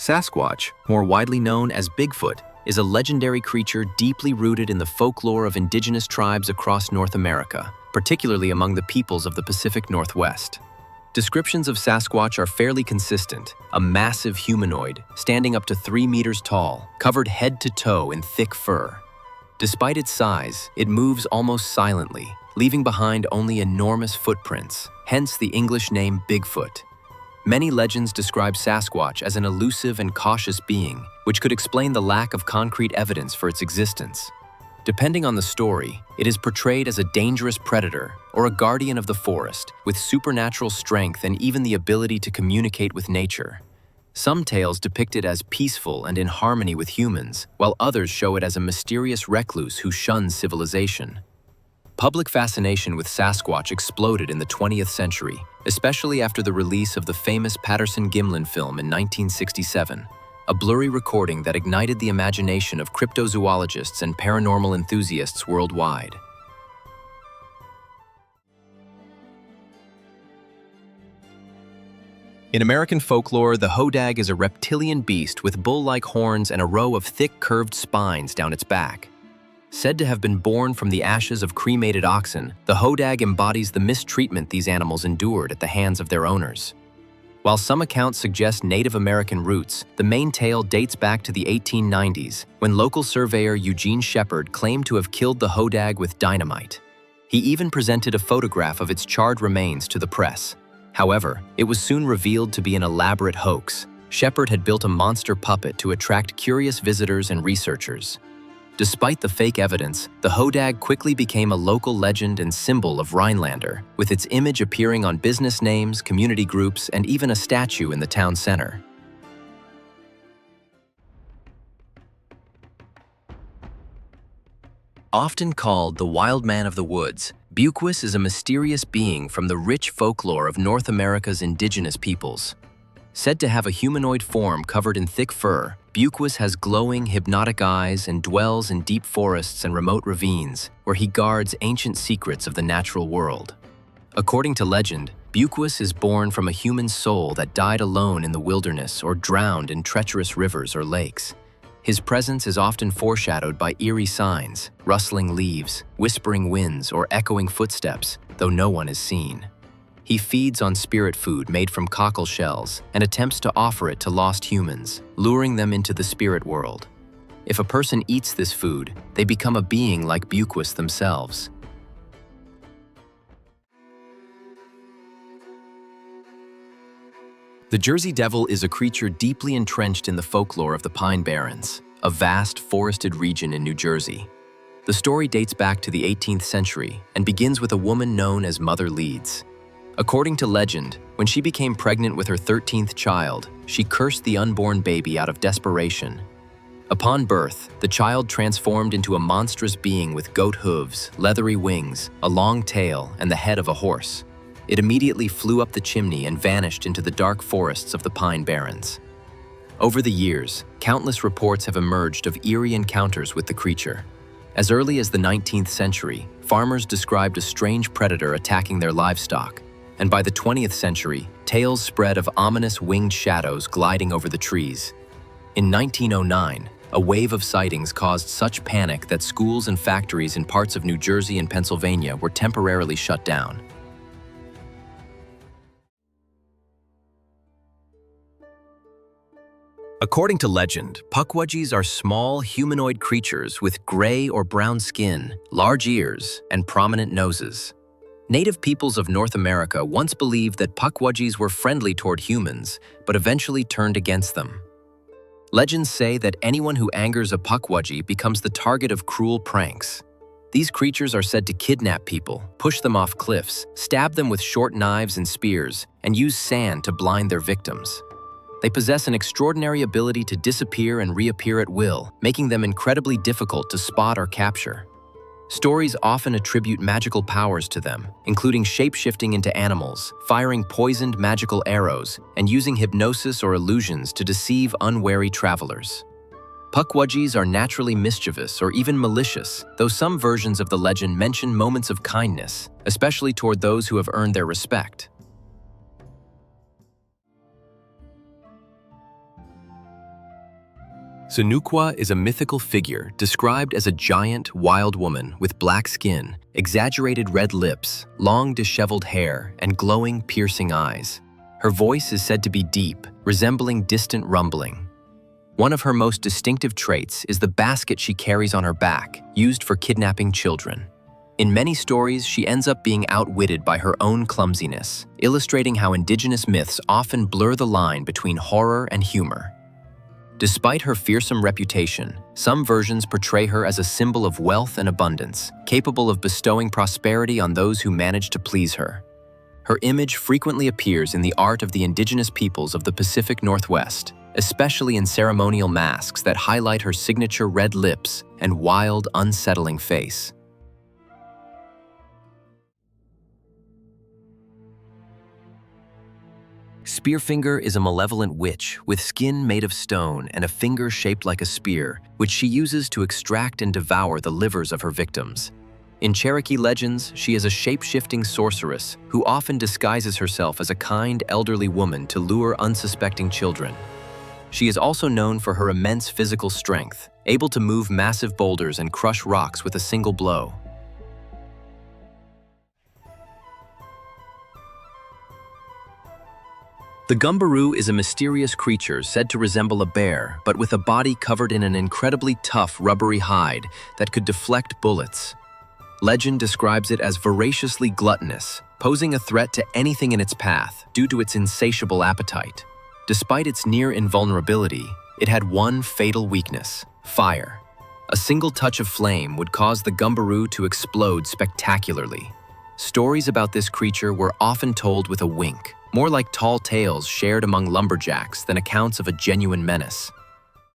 Sasquatch, more widely known as Bigfoot, is a legendary creature deeply rooted in the folklore of indigenous tribes across North America, particularly among the peoples of the Pacific Northwest. Descriptions of Sasquatch are fairly consistent: a massive humanoid, standing up to 3 meters tall, covered head to toe in thick fur. Despite its size, it moves almost silently, leaving behind only enormous footprints, hence the English name Bigfoot. Many legends describe Sasquatch as an elusive and cautious being, which could explain the lack of concrete evidence for its existence. Depending on the story, it is portrayed as a dangerous predator or a guardian of the forest, with supernatural strength and even the ability to communicate with nature. Some tales depict it as peaceful and in harmony with humans, while others show it as a mysterious recluse who shuns civilization. Public fascination with Sasquatch exploded in the 20th century, especially after the release of the famous Patterson-Gimlin film in 1967, a blurry recording that ignited the imagination of cryptozoologists and paranormal enthusiasts worldwide. In American folklore, the Hodag is a reptilian beast with bull-like horns and a row of thick, curved spines down its back. Said to have been born from the ashes of cremated oxen, the Hodag embodies the mistreatment these animals endured at the hands of their owners. While some accounts suggest Native American roots, the main tale dates back to the 1890s, when local surveyor Eugene Shepard claimed to have killed the Hodag with dynamite. He even presented a photograph of its charred remains to the press. However, it was soon revealed to be an elaborate hoax. Shepard had built a monster puppet to attract curious visitors and researchers. Despite the fake evidence, the Hodag quickly became a local legend and symbol of Rhinelander, with its image appearing on business names, community groups, and even a statue in the town center. Often called the Wild Man of the Woods, Buquis is a mysterious being from the rich folklore of North America's indigenous peoples. Said to have a humanoid form covered in thick fur, Buquis has glowing, hypnotic eyes and dwells in deep forests and remote ravines, where he guards ancient secrets of the natural world. According to legend, Buquis is born from a human soul that died alone in the wilderness or drowned in treacherous rivers or lakes. His presence is often foreshadowed by eerie signs, rustling leaves, whispering winds, or echoing footsteps, though no one is seen. He feeds on spirit food made from cockle shells and attempts to offer it to lost humans, luring them into the spirit world. If a person eats this food, they become a being like Buquis themselves. The Jersey Devil is a creature deeply entrenched in the folklore of the Pine Barrens, a vast forested region in New Jersey. The story dates back to the 18th century and begins with a woman known as Mother Leeds. According to legend, when she became pregnant with her 13th child, she cursed the unborn baby out of desperation. Upon birth, the child transformed into a monstrous being with goat hooves, leathery wings, a long tail, and the head of a horse. It immediately flew up the chimney and vanished into the dark forests of the Pine Barrens. Over the years, countless reports have emerged of eerie encounters with the creature. As early as the 19th century, farmers described a strange predator attacking their livestock. And by the 20th century, tales spread of ominous winged shadows gliding over the trees. In 1909, a wave of sightings caused such panic that schools and factories in parts of New Jersey and Pennsylvania were temporarily shut down. According to legend, Puckwajis are small humanoid creatures with gray or brown skin, large ears, and prominent noses. Native peoples of North America once believed that Puckwajis were friendly toward humans, but eventually turned against them. Legends say that anyone who angers a Puckwaji becomes the target of cruel pranks. These creatures are said to kidnap people, push them off cliffs, stab them with short knives and spears, and use sand to blind their victims. They possess an extraordinary ability to disappear and reappear at will, making them incredibly difficult to spot or capture. Stories often attribute magical powers to them, including shape-shifting into animals, firing poisoned magical arrows, and using hypnosis or illusions to deceive unwary travelers. Puckwajis are naturally mischievous or even malicious, though some versions of the legend mention moments of kindness, especially toward those who have earned their respect. Nezunukqua is a mythical figure described as a giant, wild woman with black skin, exaggerated red lips, long disheveled hair, and glowing, piercing eyes. Her voice is said to be deep, resembling distant rumbling. One of her most distinctive traits is the basket she carries on her back, used for kidnapping children. In many stories, she ends up being outwitted by her own clumsiness, illustrating how indigenous myths often blur the line between horror and humor. Despite her fearsome reputation, some versions portray her as a symbol of wealth and abundance, capable of bestowing prosperity on those who manage to please her. Her image frequently appears in the art of the indigenous peoples of the Pacific Northwest, especially in ceremonial masks that highlight her signature red lips and wild, unsettling face. Spearfinger is a malevolent witch with skin made of stone and a finger shaped like a spear, which she uses to extract and devour the livers of her victims. In Cherokee legends, she is a shape-shifting sorceress who often disguises herself as a kind, elderly woman to lure unsuspecting children. She is also known for her immense physical strength, able to move massive boulders and crush rocks with a single blow. The Gumbaroo is a mysterious creature said to resemble a bear, but with a body covered in an incredibly tough, rubbery hide that could deflect bullets. Legend describes it as voraciously gluttonous, posing a threat to anything in its path due to its insatiable appetite. Despite its near invulnerability, it had one fatal weakness: fire. A single touch of flame would cause the Gumbaroo to explode spectacularly. Stories about this creature were often told with a wink, more like tall tales shared among lumberjacks than accounts of a genuine menace.